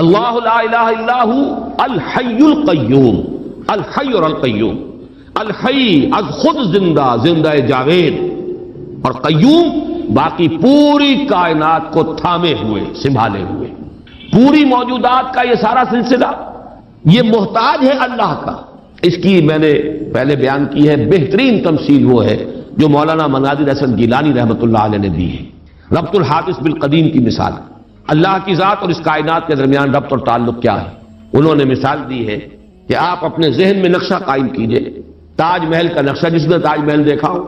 اللہ لا الہ الا ہو الحی القیوم، الحی اور القیوم، الحی از خود زندہ، زندہ جاوید، اور قیوم باقی پوری کائنات کو تھامے ہوئے، سنبھالے ہوئے، پوری موجودات کا یہ سارا سلسلہ یہ محتاج ہے اللہ کا۔ اس کی میں نے پہلے بیان کی ہے، بہترین تمثیل وہ ہے جو مولانا مناظر حسن گیلانی رحمۃ اللہ علیہ نے دی ہے، ربط الحادث بالقدیم کی مثال۔ اللہ کی ذات اور اس کائنات کے درمیان ربط اور تعلق کیا ہے؟ انہوں نے مثال دی ہے کہ آپ اپنے ذہن میں نقشہ قائم کیجئے، تاج محل کا نقشہ، جس نے تاج محل دیکھا ہو،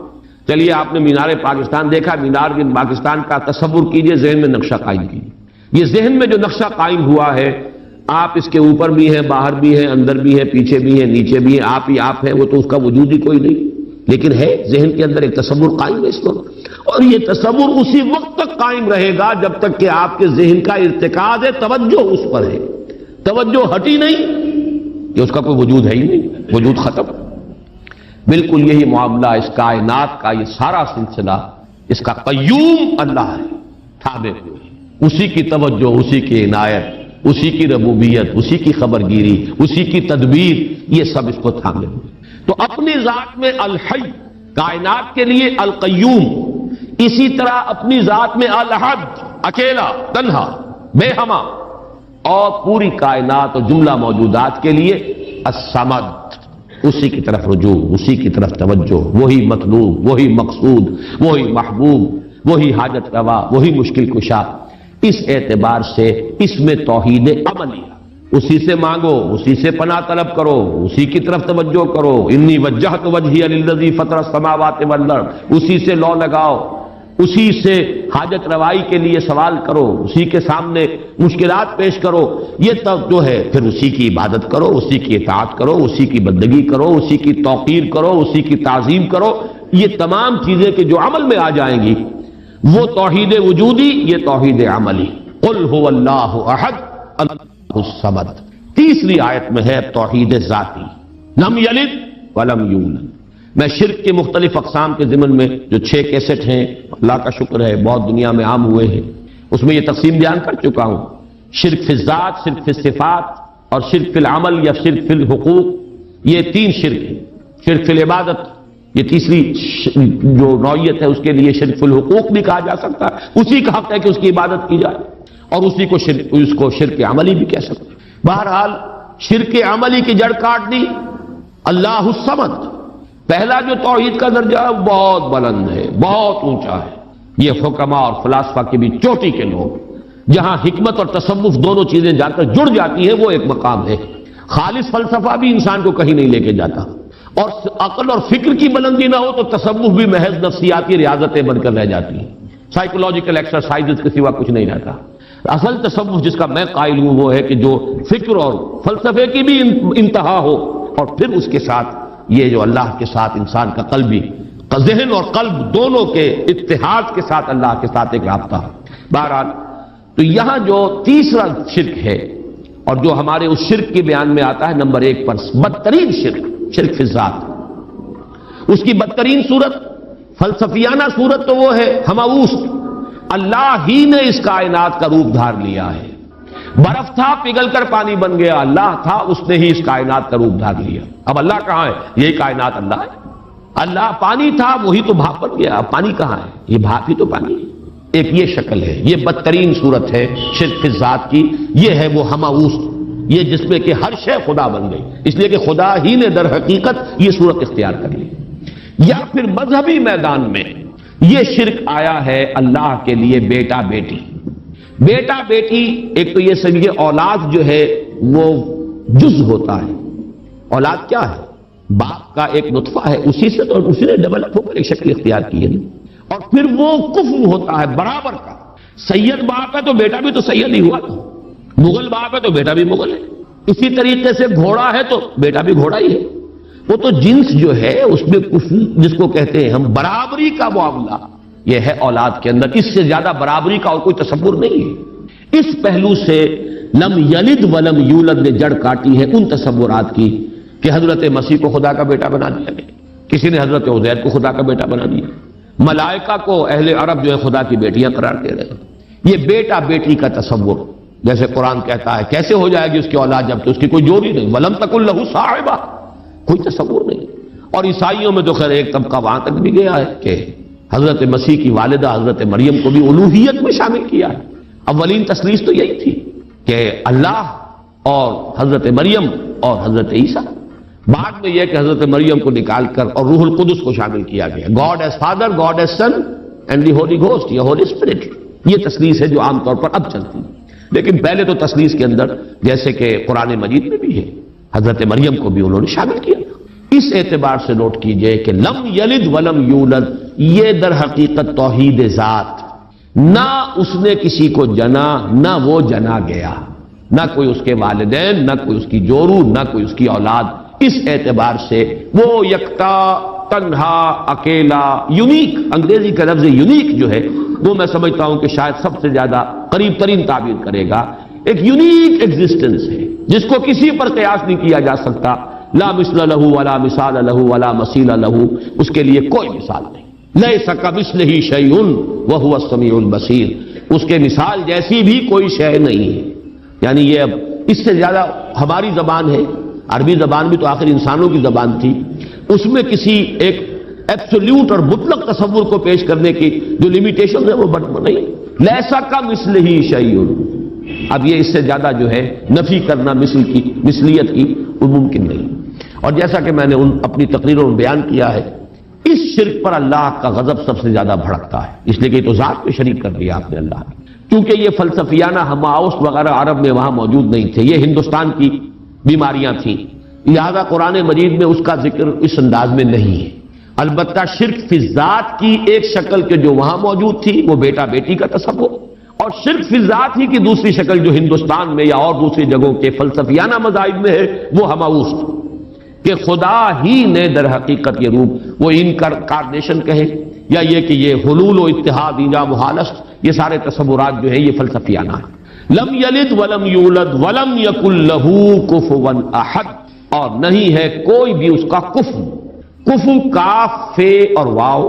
چلیے آپ نے مینار پاکستان دیکھا، مینار پاکستان کا تصور کیجئے، ذہن میں نقشہ قائم کیجئے۔ یہ ذہن میں جو نقشہ قائم ہوا ہے، آپ اس کے اوپر بھی ہیں، باہر بھی ہیں، اندر بھی ہیں، پیچھے بھی ہیں، نیچے بھی ہیں، آپ ہی آپ ہیں، وہ تو اس کا وجود ہی کوئی نہیں، لیکن ہے ذہن کے اندر ایک تصور قائم ہے اس وقت، اور یہ تصور اسی وقت تک قائم رہے گا جب تک کہ آپ کے ذہن کا ارتکاز ہے، توجہ اس پر ہے، توجہ ہٹی نہیں کہ اس کا کوئی وجود ہے ہی نہیں، وجود ختم۔ بالکل یہی معاملہ اس کائنات کا، یہ سارا سلسلہ اس کا قیوم اللہ ہے، تھامے ہوئے، اسی کی توجہ، اسی کی عنایت، اسی کی ربوبیت، اسی کی خبرگیری، اسی کی تدبیر، یہ سب اس کو تھامے ہوئے۔ تو اپنی ذات میں الحی، کائنات کے لیے القیوم، اسی طرح اپنی ذات میں الاحد، اکیلا، تنہا، بے ہما، اور پوری کائنات اور جملہ موجودات کے لیے الصمد، اسی کی طرف رجوع، اسی کی طرف توجہ، وہی مطلوب، وہی مقصود، وہی محبوب، وہی حاجت روا، وہی مشکل کشا۔ اس اعتبار سے اس میں توحید عملیہ، اسی سے مانگو، اسی سے پناہ طلب کرو، اسی کی طرف توجہ کرو، انی وجہت وجہی للذی فطر السماوات والارض، اسی سے لو لگاؤ، اسی سے حاجت روائی کے لیے سوال کرو، اسی کے سامنے مشکلات پیش کرو، یہ تب جو ہے پھر اسی کی عبادت کرو، اسی کی اطاعت کرو، اسی کی بندگی کرو، اسی کی توقیر کرو، اسی کی تعظیم کرو۔ یہ تمام چیزیں کہ جو عمل میں آ جائیں گی وہ توحید وجودی، یہ توحید عملی۔ قل هو اللہ احد اللہ الصمد۔ تیسری آیت میں ہے توحید ذاتی، لم یلد ولم یولد۔ میں شرک کے مختلف اقسام کے ضمن میں جو 6 کیسٹ ہیں، اللہ کا شکر ہے بہت دنیا میں عام ہوئے ہیں، اس میں یہ تقسیم بیان کر چکا ہوں، شرک فی الذات، شرک فی الصفات، اور شرک فی العمل یا شرک فی الحقوق، یہ 3 شرک ہیں۔ شرک فی العبادت، یہ تیسری جو نوعیت ہے، اس کے لیے شرک فی الحقوق بھی کہا جا سکتا ہے، اسی کا حق ہے کہ اس کی عبادت کی جائے۔ اور اسی کو اس کو شرک عملی بھی کہہ سکتے ہیں۔ بہرحال شرک عملی کی جڑ کاٹ دی اللہ الصمد۔ پہلا جو توحید کا درجہ ہے بہت بلند ہے، بہت اونچا ہے، یہ حکماء اور فلاسفہ کی بھی چوٹی کے لوگ، جہاں حکمت اور تصوف دونوں چیزیں جا کر جڑ جاتی ہیں، وہ ایک مقام ہے۔ خالص فلسفہ بھی انسان کو کہیں نہیں لے کے جاتا، اور عقل اور فکر کی بلندی نہ ہو تو تصوف بھی محض نفسیاتی ریاضتیں بن کر رہ جاتی ہیں، سائیکولوجیکل ایکسرسائزز کے سوا کچھ نہیں رہتا۔ اصل تصوف جس کا میں قائل ہوں وہ ہے کہ جو فکر اور فلسفے کی بھی انتہا ہو، اور پھر اس کے ساتھ یہ جو اللہ کے ساتھ انسان کا قلبی ذہن اور قلب دونوں کے اتحاد کے ساتھ اللہ کے ساتھ ایک رابطہ۔ بہرحال تو یہاں جو تیسرا شرک ہے اور جو ہمارے اس شرک کے بیان میں آتا ہے نمبر 1 پر، بدترین شرک فی الذات، اس کی بدترین صورت، فلسفیانہ صورت تو وہ ہے ہماؤس، اللہ ہی نے اس کائنات کا روپ دھار لیا ہے۔ برف تھا پگھل کر پانی بن گیا، اللہ تھا اس نے ہی اس کائنات کا روپ دھار لیا۔ اب اللہ کہاں ہے؟ یہی کائنات اللہ ہے۔ اللہ پانی تھا وہی تو بھاپ بن گیا، اب پانی کہاں ہے؟ یہ بھاپ ہی تو پانی ہے۔ ایک یہ شکل ہے، یہ بدترین صورت ہے شرک فی الذات کی، یہ ہے وہ ہماؤس، یہ جس میں کہ ہر شے خدا بن گئی، اس لیے کہ خدا ہی نے در حقیقت یہ صورت اختیار کر لی۔ یا پھر مذہبی میدان میں یہ شرک آیا ہے اللہ کے لیے بیٹا بیٹی۔ بیٹا بیٹی ایک تو یہ سمجھے اولاد جو ہے وہ جز ہوتا ہے۔ اولاد کیا ہے؟ باپ کا ایک نطفہ ہے، اسی سے تو اسی نے ڈیولپ ہو کر ایک شکل اختیار کی ہے، اور پھر وہ کفو ہوتا ہے برابر کا۔ سید باپ ہے تو بیٹا بھی تو سید ہی ہوا، مغل باپ ہے تو بیٹا بھی مغل ہے، اسی طریقے سے گھوڑا ہے تو بیٹا بھی گھوڑا ہی ہے۔ وہ تو جنس جو ہے اس میں کفو جس کو کہتے ہیں ہم، برابری کا معاملہ یہ ہے اولاد کے اندر، اس سے زیادہ برابری کا اور کوئی تصور نہیں ہے۔ اس پہلو سے لم یلد ولم یولد نے جڑ کاٹی ہے ان تصورات کی کہ حضرت مسیح کو خدا کا بیٹا بنا دیا گیا، کسی نے حضرت عزیر کو خدا کا بیٹا بنا دیا، ملائکہ کو اہل عرب جو ہے خدا کی بیٹیاں قرار دے رہے ہیں۔ یہ بیٹا بیٹی کا تصور، جیسے قرآن کہتا ہے کیسے ہو جائے گی اس کی اولاد جب کہ اس کی کوئی جوڑی نہیں، ولم تکن لہ صاحبہ، کوئی تصور نہیں۔ اور عیسائیوں میں تو خیر ایک طبقہ وہاں تک بھی گیا ہے کہ حضرت مسیح کی والدہ حضرت مریم کو بھی الوہیت میں شامل کیا ہے۔ اولین تثلیث تو یہی تھی کہ اللہ اور حضرت مریم اور حضرت عیسیٰ، بعد میں یہ کہ حضرت مریم کو نکال کر اور روح القدس کو شامل کیا گیا، God is father, God is son and the holy ghost یا ہولی اسپرٹ۔ یہ تثلیث ہے جو عام طور پر اب چلتی ہے، لیکن پہلے تو تثلیث کے اندر جیسے کہ قرآن مجید میں بھی ہے حضرت مریم کو بھی انہوں نے شامل کیا۔ اس اعتبار سے نوٹ کیجئے کہ لم یلد ولم یولد یہ در حقیقت توحید ذات، نہ اس نے کسی کو جنا نہ وہ جنا گیا، نہ کوئی اس کے والدین، نہ کوئی اس کی جورو، نہ کوئی اس کی اولاد۔ اس اعتبار سے وہ یکتا، تنہا، اکیلا، یونیک، انگریزی کا لفظ یونیک جو ہے وہ میں سمجھتا ہوں کہ شاید سب سے زیادہ قریب ترین تعبیر کرے گا، ایک یونیک ایگزسٹنس ہے جس کو کسی پر قیاس نہیں کیا جا سکتا، لا مثل لہ ولا مثال لہ ولا مثیل لہ، اس کے لیے کوئی مثال نہیں۔ لیس کمثلہ شیء وہو السمیع البصیر، اس کے مثال جیسی بھی کوئی شے نہیں ہے۔ یعنی یہ اب اس سے زیادہ ہماری زبان ہے، عربی زبان بھی تو آخر انسانوں کی زبان تھی، اس میں کسی ایک ایبسولوٹ اور مطلق تصور کو پیش کرنے کی جو لیمیٹیشن ہے وہ بڑھ نہیں۔ لیسا کمثلہ شیء، اب یہ اس سے زیادہ جو ہے نفی کرنا مثلیت کی وہ ممکن نہیں۔ اور جیسا کہ میں نے اپنی تقریروں میں بیان کیا ہے، اس شرک پر اللہ کا غضب سب سے زیادہ بھڑکتا ہے، اس لیے کہ یہ تو ذات پہ شریک کر دیا آپ نے اللہ کی، کیونکہ یہ فلسفیانہ ہماؤس وغیرہ عرب میں وہاں موجود نہیں تھے، یہ ہندوستان کی بیماریاں تھیں، لہذا قرآن مجید میں اس کا ذکر اس انداز میں نہیں ہے۔ البتہ شرک فی ذات کی ایک شکل کے جو وہاں موجود تھی وہ بیٹا بیٹی کا تصور، اور شرک فی ذات ہی کی دوسری شکل جو ہندوستان میں یا اور دوسری جگہوں کے فلسفیانہ مذاہب میں ہے وہ ہماؤس کہ خدا ہی نے در حقیقت یہ روپ، وہ انکارنیشن کہیں یا یہ کہ یہ حلول و اتحاد ایجا محالست، یہ سارے تصورات جو ہیں یہ فلسفیانہ ہیں۔ لم یلد ولم یولد ولم یکن لہ کفوا احد، اور نہیں ہے کوئی بھی اس کا کفو۔ کفو کاف فے اور واو،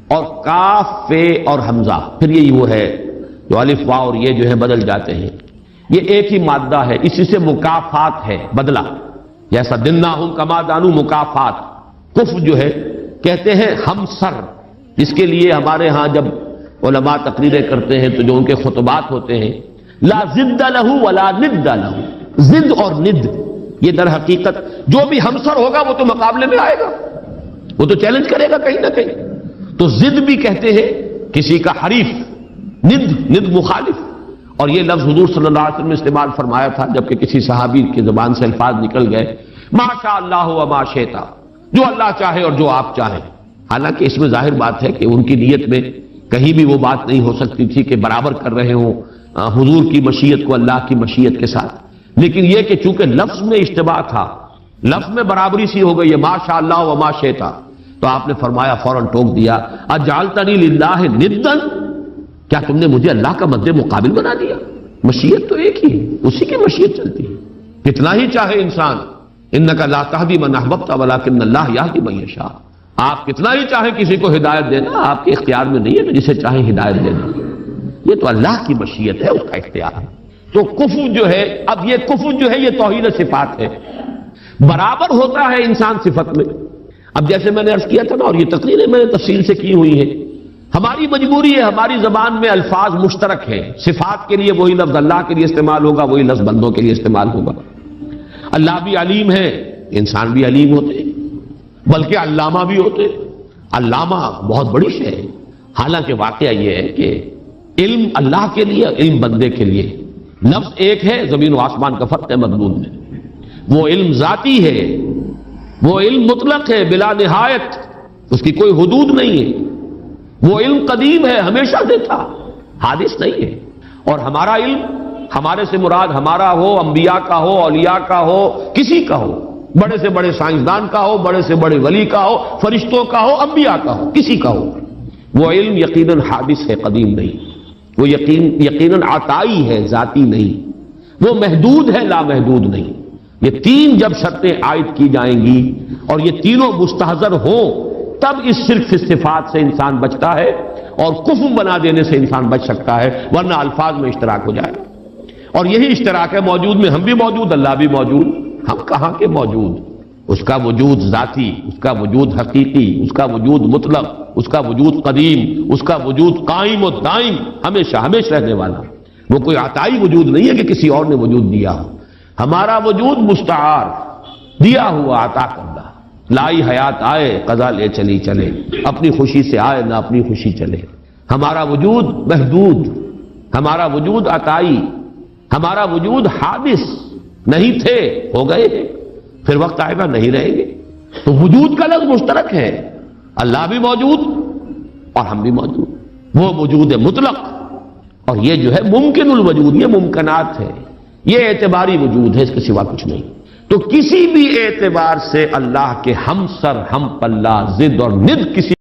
اور کاف فے اور حمزہ، پھر یہی وہ ہے جو الف واو اور یہ جو ہے بدل جاتے ہیں، یہ ایک ہی مادہ ہے، اسی سے مکافات ہے بدلہ، جیسا دنہم کما دانو مکافات۔ کف جو ہے کہتے ہیں ہم سر، جس کے لیے ہمارے ہاں جب علماء تقریریں کرتے ہیں تو جو ان کے خطبات ہوتے ہیں، لا ضد لہ ولا ند لہ، ضد اور ند یہ در حقیقت جو بھی ہمسر ہوگا وہ تو مقابلے میں آئے گا، وہ تو چیلنج کرے گا کہیں نہ کہیں. تو ضد بھی کہتے ہیں کسی کا حریف، ند مخالف. اور یہ لفظ حضور صلی اللہ علیہ وسلم نے استعمال فرمایا تھا جبکہ کسی صحابی کی زبان سے الفاظ نکل گئے، ما شاء اللہ و ما شئت، جو اللہ چاہے اور جو آپ چاہیں. حالانکہ اس میں ظاہر بات ہے کہ ان کی نیت میں کہیں بھی وہ بات نہیں ہو سکتی تھی کہ برابر کر رہے ہوں حضور کی مشیت کو اللہ کی مشیت کے ساتھ، لیکن یہ کہ چونکہ لفظ میں اشتباہ تھا، لفظ میں برابری سی ہو گئی ہے، ما شاء اللہ و ما شئت، تو آپ نے فرمایا، فوراً ٹوک دیا، اجعلتنی للہ ندا، کیا تم نے مجھے اللہ کا مد مقابل بنا دیا؟ مشیت تو ایک ہی ہے، اسی کی مشیت چلتی ہے، کتنا ہی چاہے انسان. انک لا تہدی من احببت ولکن اللہ یہدی من یشاء، آپ کتنا ہی چاہیں کسی کو ہدایت دینا، آپ کے اختیار میں نہیں ہے کہ جسے چاہیں ہدایت دے دیں، یہ تو اللہ کی مشیت ہے، اس کا اختیار ہے. تو کفر جو ہے، اب یہ کفر جو ہے یہ توہین صفات ہے، برابر ہوتا ہے انسان صفت میں. اب جیسے میں نے عرض کیا تھا نا، اور یہ تقریریں میں نے تفصیل سے کی ہوئی ہیں، ہماری مجبوری ہے، ہماری زبان میں الفاظ مشترک ہیں، صفات کے لیے وہی لفظ اللہ کے لیے استعمال ہوگا، وہی لفظ بندوں کے لیے استعمال ہوگا. اللہ بھی علیم ہے، انسان بھی علیم ہوتے ہیں، بلکہ علامہ بھی ہوتے ہیں. علامہ بہت بڑی شے ہے. حالانکہ واقعہ یہ ہے کہ علم اللہ کے لیے، علم بندے کے لیے، لفظ ایک ہے، زمین و آسمان کا فرق ہے مضمون میں. وہ علم ذاتی ہے، وہ علم مطلق ہے بلا نہایت، اس کی کوئی حدود نہیں ہے. وہ علم قدیم ہے، ہمیشہ سے تھا، حادث نہیں ہے. اور ہمارا علم، ہمارے سے مراد ہمارا ہو، انبیاء کا ہو، اولیاء کا ہو، کسی کا ہو، بڑے سے بڑے سائنسدان کا ہو، بڑے سے بڑے ولی کا ہو، فرشتوں کا ہو، انبیاء کا ہو، کسی کا ہو، وہ علم یقیناً حادث ہے، قدیم نہیں. وہ یقیناً عطائی ہے، ذاتی نہیں. وہ محدود ہے، لامحدود نہیں. یہ تین جب شرطیں عائد کی جائیں گی اور یہ تینوں مستحضر ہوں، تب اس شرک فی صفات سے انسان بچتا ہے اور کفر بنا دینے سے انسان بچ سکتا ہے، ورنہ الفاظ میں اشتراک ہو جائے. اور یہی اشتراک ہے موجود میں، ہم بھی موجود، اللہ بھی موجود. ہم کہاں کے موجود؟ اس کا وجود ذاتی، اس کا وجود حقیقی، اس کا وجود مطلق، اس کا وجود قدیم، اس کا وجود قائم و دائم، ہمیشہ ہمیشہ رہنے والا. وہ کوئی عطائی وجود نہیں ہے کہ کسی اور نے وجود دیا ہو. ہمارا وجود مستعار، دیا ہوا، عطا کردہ. لائی حیات آئے، قضا لے چلی چلے، اپنی خوشی سے آئے نہ اپنی خوشی چلے. ہمارا وجود محدود، ہمارا وجود عطائی، ہمارا وجود حادث. نہیں تھے، ہو گئے ہیں، پھر وقت آئے گا نہیں رہیں گے. تو وجود کا لفظ مشترک ہے، اللہ بھی موجود اور ہم بھی موجود. وہ وجود مطلق، اور یہ جو ہے ممکن الوجود، یہ ممکنات ہے، یہ اعتباری وجود ہے، اس کے سوا کچھ نہیں. تو کسی بھی اعتبار سے اللہ کے ہم سر، ہم پلہ، ضد اور ند کسی